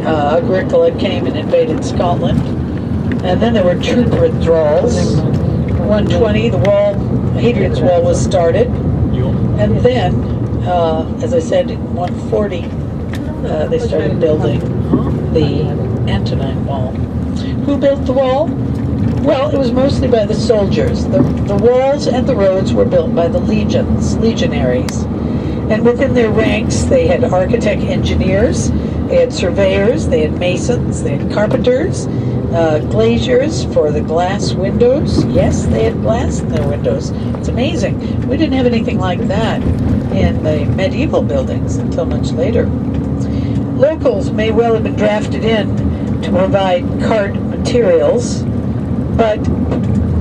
Agricola came and invaded Scotland. And then there were troop withdrawals. 120, Hadrian's Wall was started. And then, as I said, in 140, they started building the Antonine Wall. Who built the wall? Well, it was mostly by the soldiers. The walls and the roads were built by the legionaries. And within their ranks, they had architect engineers, they had surveyors, they had masons, they had carpenters, glaziers for the glass windows. Yes, they had glass in their windows. It's amazing. We didn't have anything like that in the medieval buildings until much later. Locals may well have been drafted in to provide cart materials, but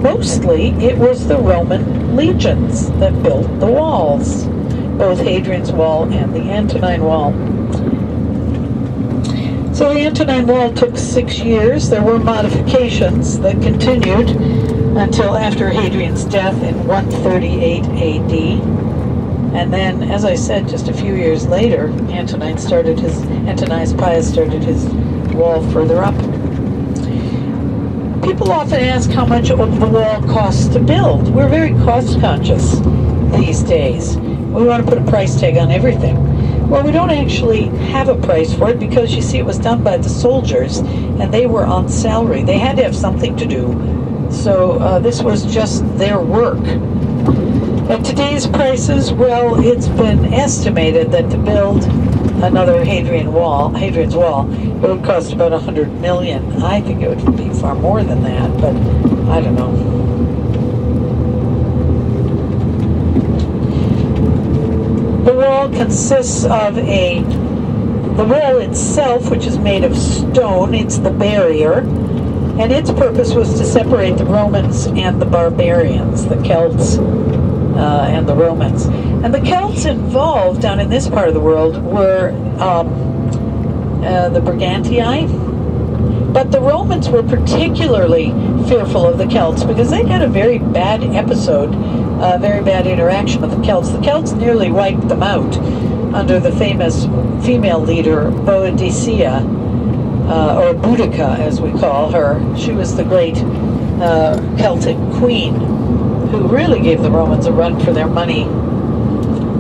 mostly it was the Roman legions that built the walls, both Hadrian's Wall and the Antonine Wall. So the Antonine Wall took 6 years. There were modifications that continued until after Hadrian's death in 138 AD. And then, as I said, just a few years later, Antonius Pius started his wall further up. People often ask how much of the wall costs to build. We're very cost conscious these days. We want to put a price tag on everything. Well, we don't actually have a price for it because, you see, it was done by the soldiers and they were on salary. They had to have something to do. So this was just their work. At today's prices, well, it's been estimated that to build another Hadrian's Wall, it would cost about $100 million. I think it would be far more than that, but I don't know. The wall consists of the wall itself, which is made of stone. It's the barrier, and its purpose was to separate the Romans and the barbarians, the Celts and the Romans. And the Celts involved down in this part of the world were the Brigantii, but the Romans were particularly fearful of the Celts because they had a very bad episode, a very bad interaction with the Celts. The Celts nearly wiped them out under the famous female leader Boadicea, or Boudica as we call her. She was the great Celtic queen who really gave the Romans a run for their money.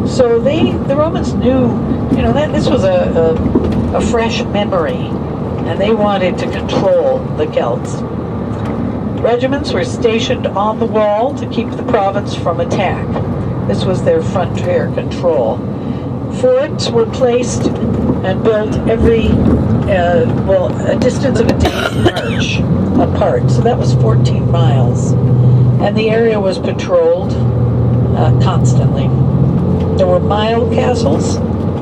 So the Romans knew, that this was a fresh memory, and they wanted to control the Celts. Regiments were stationed on the wall to keep the province from attack. This was their frontier control. Forts were placed and built every, a distance of a day's march apart. So that was 14 miles. And the area was patrolled constantly. There were mile castles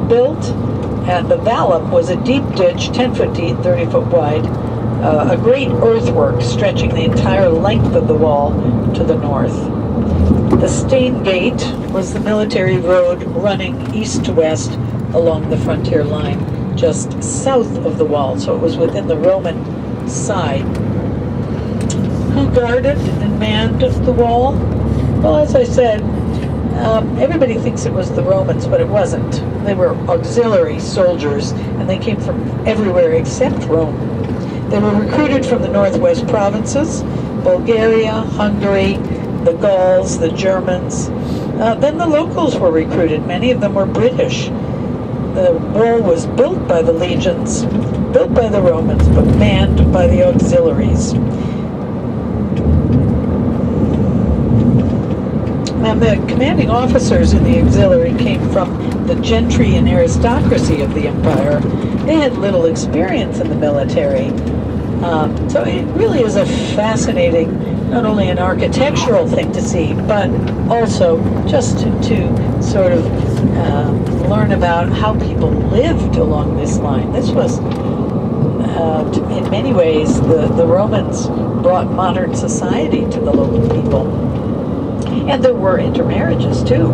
built, and the vallum was a deep ditch, 10 foot deep, 30 foot wide, a great earthwork stretching the entire length of the wall to the north. The Stane Gate was the military road running east to west along the frontier line, just south of the wall, so it was within the Roman side. Who guarded and manned the wall? Well, as I said, everybody thinks it was the Romans, but it wasn't. They were auxiliary soldiers, and they came from everywhere except Rome. They were recruited from the northwest provinces, Bulgaria, Hungary, the Gauls, the Germans. Then the locals were recruited. Many of them were British. The wall was built by the legions, built by the Romans, but manned by the auxiliaries. And the commanding officers in the auxiliary came from the gentry and aristocracy of the empire. They had little experience in the military. So it really is a fascinating, not only an architectural thing to see, but also just to sort of learn about how people lived along this line. This was, in many ways, the Romans brought modern society to the local people. And there were intermarriages, too.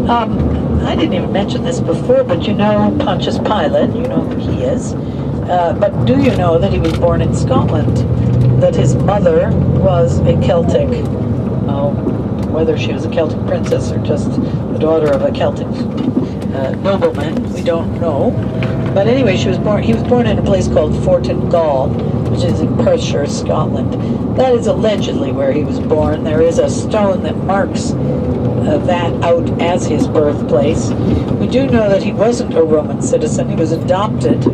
I didn't even mention this before, but you know Pontius Pilate, you know who he is. But do you know that he was born in Scotland? That his mother was a Celtic, whether she was a Celtic princess or just the daughter of a Celtic nobleman, we don't know. But anyway, he was born in a place called Fortin Gall, which is in Perthshire, Scotland. That is allegedly where he was born. There is a stone that marks that out as his birthplace. We do know that he wasn't a Roman citizen. He was adopted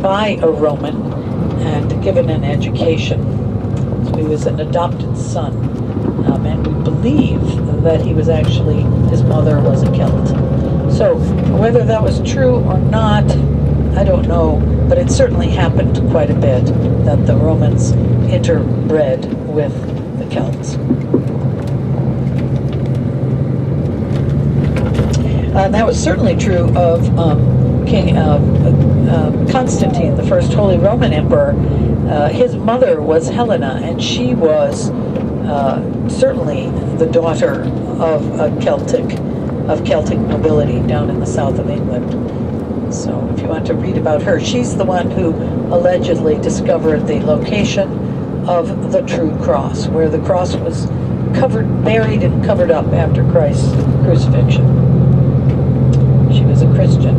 by a Roman and given an education. So he was an adopted son. And we believe that his mother was a Celt. So whether that was true or not, I don't know, but it certainly happened quite a bit that the Romans interbred with the Celts. That was certainly true of King Constantine, the first Holy Roman Emperor. His mother was Helena, and she was certainly the daughter of Celtic nobility down in the south of England. So if you want to read about her, she's the one who allegedly discovered the location of the true cross, where the cross was buried and covered up after Christ's crucifixion. She was a Christian.